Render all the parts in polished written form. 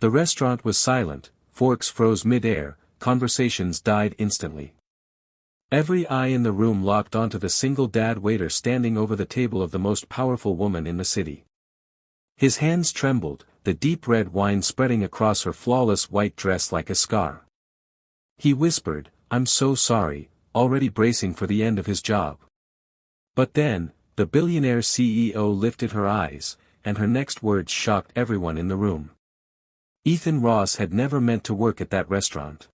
The restaurant was silent, forks froze mid-air, conversations died instantly. Every eye in the room locked onto the single dad waiter standing over the table of the most powerful woman in the city. His hands trembled, the deep red wine spreading across her flawless white dress like a scar. He whispered, "I'm so sorry," already bracing for the end of his job. But then, the billionaire CEO lifted her eyes, and her next words shocked everyone in the room. Ethan Ross had never meant to work at that restaurant.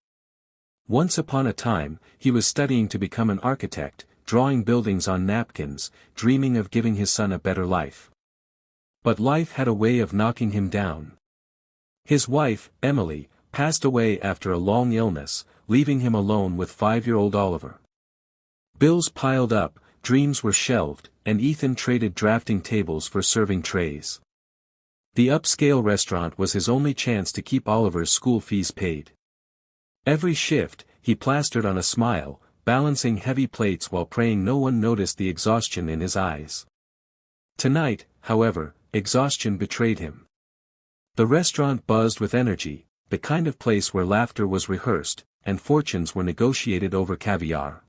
Once upon a time, he was studying to become an architect, drawing buildings on napkins, dreaming of giving his son a better life. But life had a way of knocking him down. His wife, Emily, passed away after a long illness, leaving him alone with 5-year-old Oliver. Bills piled up, dreams were shelved, and Ethan traded drafting tables for serving trays. The upscale restaurant was his only chance to keep Oliver's school fees paid. Every shift, he plastered on a smile, balancing heavy plates while praying no one noticed the exhaustion in his eyes. Tonight, however, exhaustion betrayed him. The restaurant buzzed with energy, the kind of place where laughter was rehearsed, and fortunes were negotiated over caviar.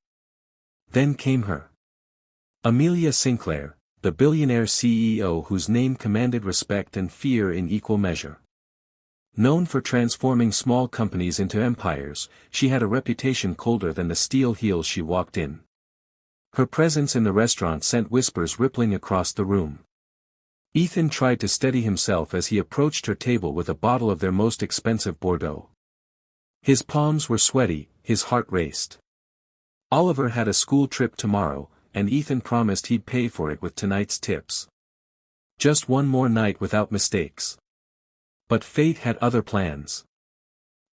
Then came her. Amelia Sinclair, the billionaire CEO whose name commanded respect and fear in equal measure. Known for transforming small companies into empires, she had a reputation colder than the steel heels she walked in. Her presence in the restaurant sent whispers rippling across the room. Ethan tried to steady himself as he approached her table with a bottle of their most expensive Bordeaux. His palms were sweaty, his heart raced. Oliver had a school trip tomorrow, and Ethan promised he'd pay for it with tonight's tips. Just one more night without mistakes. But fate had other plans.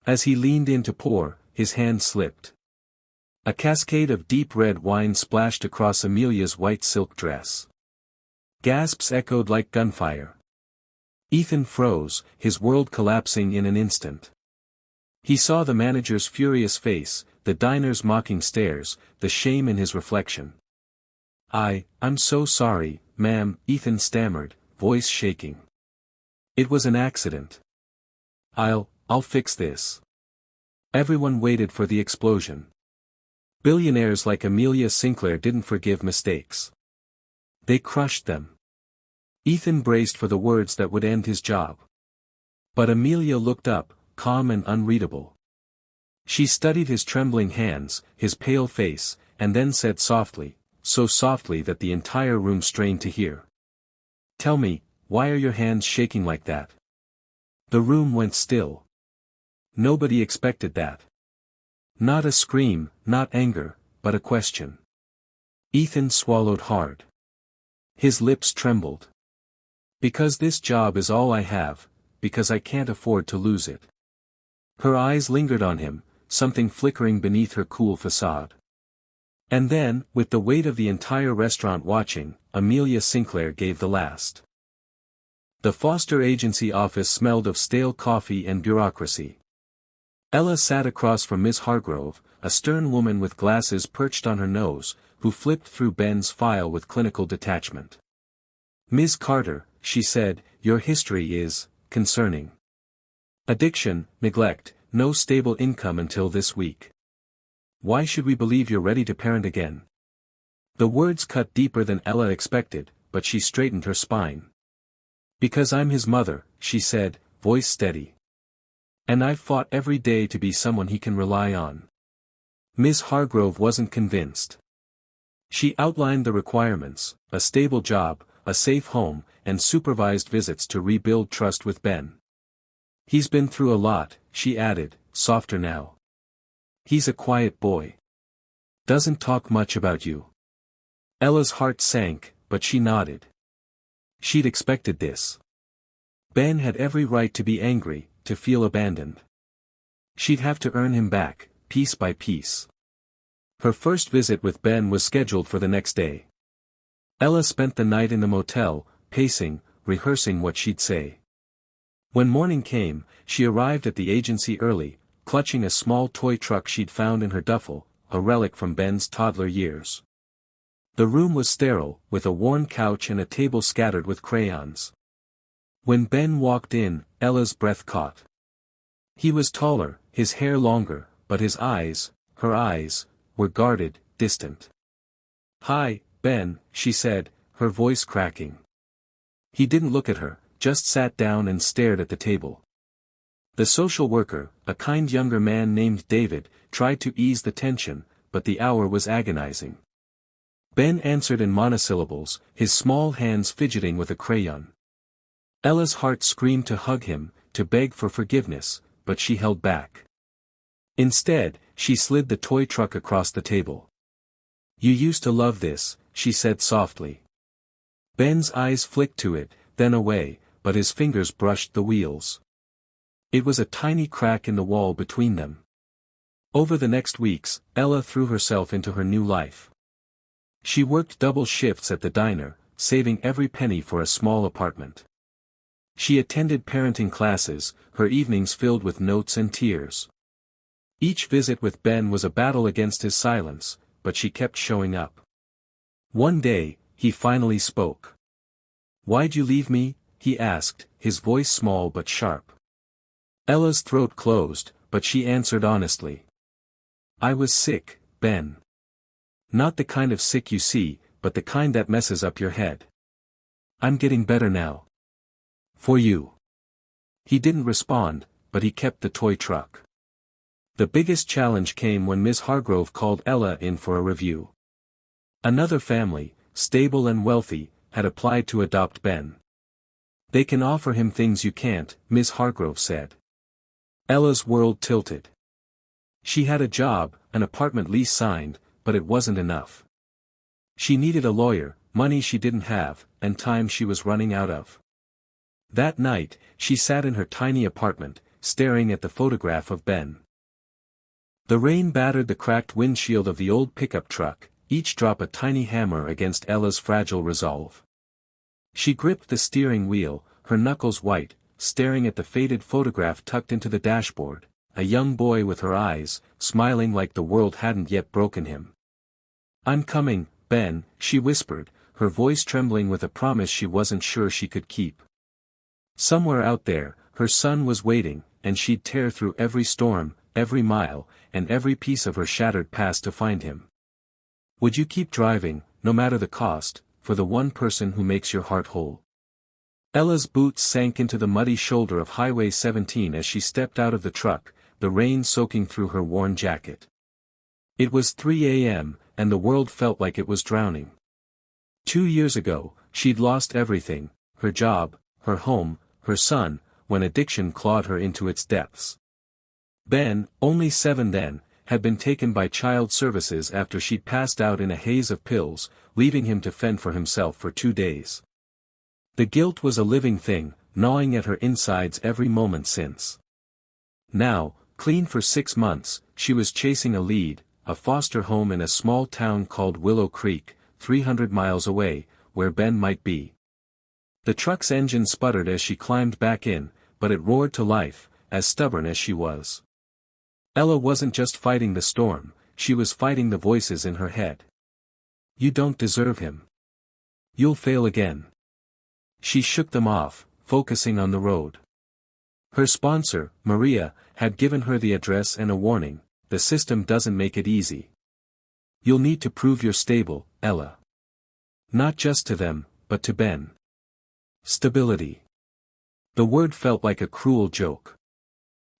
As he leaned in to pour, his hand slipped. A cascade of deep red wine splashed across Amelia's white silk dress. Gasps echoed like gunfire. Ethan froze, his world collapsing in an instant. He saw the manager's furious face, the diner's mocking stares, the shame in his reflection. I'm so sorry, ma'am," Ethan stammered, voice shaking. "It was an accident. I'll fix this." Everyone waited for the explosion. Billionaires like Amelia Sinclair didn't forgive mistakes. They crushed them. Ethan braced for the words that would end his job. But Amelia looked up, calm and unreadable. She studied his trembling hands, his pale face, and then said softly, so softly that the entire room strained to hear. "Tell me, why are your hands shaking like that?" The room went still. Nobody expected that. Not a scream, not anger, but a question. Ethan swallowed hard. His lips trembled. "Because this job is all I have, because I can't afford to lose it." Her eyes lingered on him, something flickering beneath her cool facade. And then, with the weight of the entire restaurant watching, Amelia Sinclair gave the last. The Foster Agency office smelled of stale coffee and bureaucracy. Ella sat across from Miss Hargrove, a stern woman with glasses perched on her nose, who flipped through Ben's file with clinical detachment. "Ms. Carter," she said, "your history is concerning. Addiction, neglect, no stable income until this week. Why should we believe you're ready to parent again?" The words cut deeper than Ella expected, but she straightened her spine. "Because I'm his mother," she said, voice steady. "And I've fought every day to be someone he can rely on." Miss Hargrove wasn't convinced. She outlined the requirements: a stable job, a safe home, and supervised visits to rebuild trust with Ben. "He's been through a lot," she added, softer now. "He's a quiet boy. Doesn't talk much about you." Ella's heart sank, but she nodded. She'd expected this. Ben had every right to be angry, to feel abandoned. She'd have to earn him back, piece by piece. Her first visit with Ben was scheduled for the next day. Ella spent the night in the motel, pacing, rehearsing what she'd say. When morning came, she arrived at the agency early, clutching a small toy truck she'd found in her duffel, a relic from Ben's toddler years. The room was sterile, with a worn couch and a table scattered with crayons. When Ben walked in, Ella's breath caught. He was taller, his hair longer, but his eyes, her eyes, were guarded, distant. "Hi, Ben," she said, her voice cracking. He didn't look at her, just sat down and stared at the table. The social worker, a kind younger man named David, tried to ease the tension, but the hour was agonizing. Ben answered in monosyllables, his small hands fidgeting with a crayon. Ella's heart screamed to hug him, to beg for forgiveness, but she held back. Instead, she slid the toy truck across the table. "You used to love this," she said softly. Ben's eyes flicked to it, then away, but his fingers brushed the wheels. It was a tiny crack in the wall between them. Over the next weeks, Ella threw herself into her new life. She worked double shifts at the diner, saving every penny for a small apartment. She attended parenting classes, her evenings filled with notes and tears. Each visit with Ben was a battle against his silence, but she kept showing up. One day, he finally spoke. "Why'd you leave me?" he asked, his voice small but sharp. Ella's throat closed, but she answered honestly. "I was sick, Ben. Not the kind of sick you see, but the kind that messes up your head. I'm getting better now. For you." He didn't respond, but he kept the toy truck. The biggest challenge came when Miss Hargrove called Ella in for a review. Another family, stable and wealthy, had applied to adopt Ben. "They can offer him things you can't," Miss Hargrove said. Ella's world tilted. She had a job, an apartment lease signed, but it wasn't enough. She needed a lawyer, money she didn't have, and time she was running out of. That night, she sat in her tiny apartment, staring at the photograph of Ben. The rain battered the cracked windshield of the old pickup truck, each drop a tiny hammer against Ella's fragile resolve. She gripped the steering wheel, her knuckles white, staring at the faded photograph tucked into the dashboard, a young boy with her eyes, smiling like the world hadn't yet broken him. "I'm coming, Ben," she whispered, her voice trembling with a promise she wasn't sure she could keep. Somewhere out there, her son was waiting, and she'd tear through every storm, every mile, and every piece of her shattered past to find him. "Would you keep driving, no matter the cost, for the one person who makes your heart whole?" Ella's boots sank into the muddy shoulder of Highway 17 as she stepped out of the truck, the rain soaking through her worn jacket. It was 3 a.m., and the world felt like it was drowning. 2 years ago, she'd lost everything, her job, her home, her son, when addiction clawed her into its depths. Ben, only 7 then, had been taken by child services after she'd passed out in a haze of pills, leaving him to fend for himself for 2 days. The guilt was a living thing, gnawing at her insides every moment since. Now, clean for 6 months, she was chasing a lead, a foster home in a small town called Willow Creek, 300 miles away, where Ben might be. The truck's engine sputtered as she climbed back in, but it roared to life, as stubborn as she was. Ella wasn't just fighting the storm, she was fighting the voices in her head. "You don't deserve him. You'll fail again." She shook them off, focusing on the road. Her sponsor, Maria, had given her the address and a warning: the system doesn't make it easy. "You'll need to prove you're stable, Ella. Not just to them, but to Ben." Stability. The word felt like a cruel joke.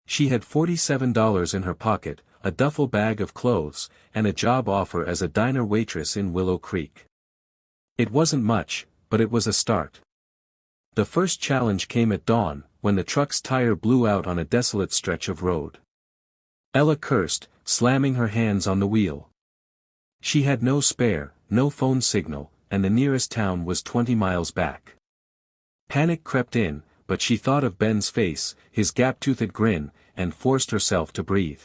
She had $47 in her pocket, a duffel bag of clothes, and a job offer as a diner waitress in Willow Creek. It wasn't much, but it was a start. The first challenge came at dawn, when the truck's tire blew out on a desolate stretch of road. Ella cursed, slamming her hands on the wheel. She had no spare, no phone signal, and the nearest town was 20 miles back. Panic crept in, but she thought of Ben's face, his gap-toothed grin, and forced herself to breathe.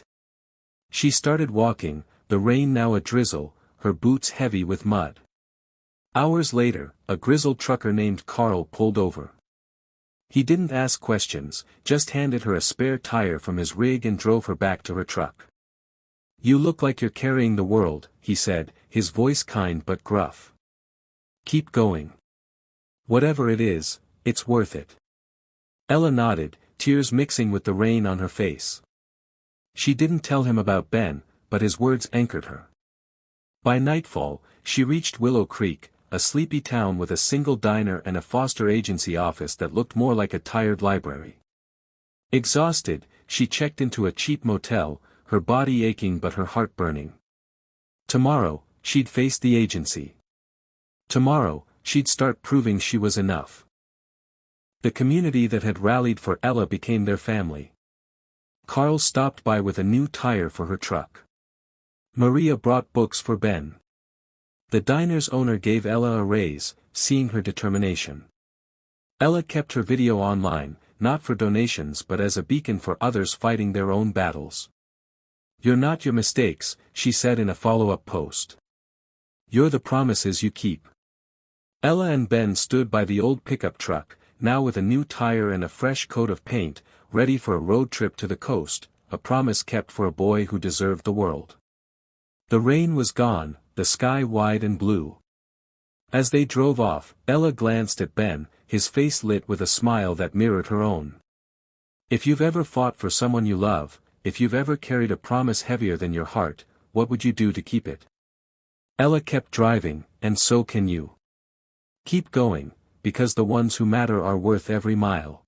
She started walking, the rain now a drizzle, her boots heavy with mud. Hours later, a grizzled trucker named Carl pulled over. He didn't ask questions, just handed her a spare tire from his rig and drove her back to her truck. "You look like you're carrying the world," he said, his voice kind but gruff. "Keep going. Whatever it is, it's worth it." Ella nodded, tears mixing with the rain on her face. She didn't tell him about Ben, but his words anchored her. By nightfall, she reached Willow Creek, a sleepy town with a single diner and a foster agency office that looked more like a tired library. Exhausted, she checked into a cheap motel, her body aching but her heart burning. Tomorrow, she'd face the agency. Tomorrow, she'd start proving she was enough. The community that had rallied for Ella became their family. Carl stopped by with a new tire for her truck. Maria brought books for Ben. The diner's owner gave Ella a raise, seeing her determination. Ella kept her video online, not for donations but as a beacon for others fighting their own battles. "You're not your mistakes," she said in a follow-up post. "You're the promises you keep." Ella and Ben stood by the old pickup truck, now with a new tire and a fresh coat of paint, ready for a road trip to the coast, a promise kept for a boy who deserved the world. The rain was gone, the sky wide and blue. As they drove off, Ella glanced at Ben, his face lit with a smile that mirrored her own. "If you've ever fought for someone you love, if you've ever carried a promise heavier than your heart, what would you do to keep it?" Ella kept driving, and so can you. Keep going, because the ones who matter are worth every mile.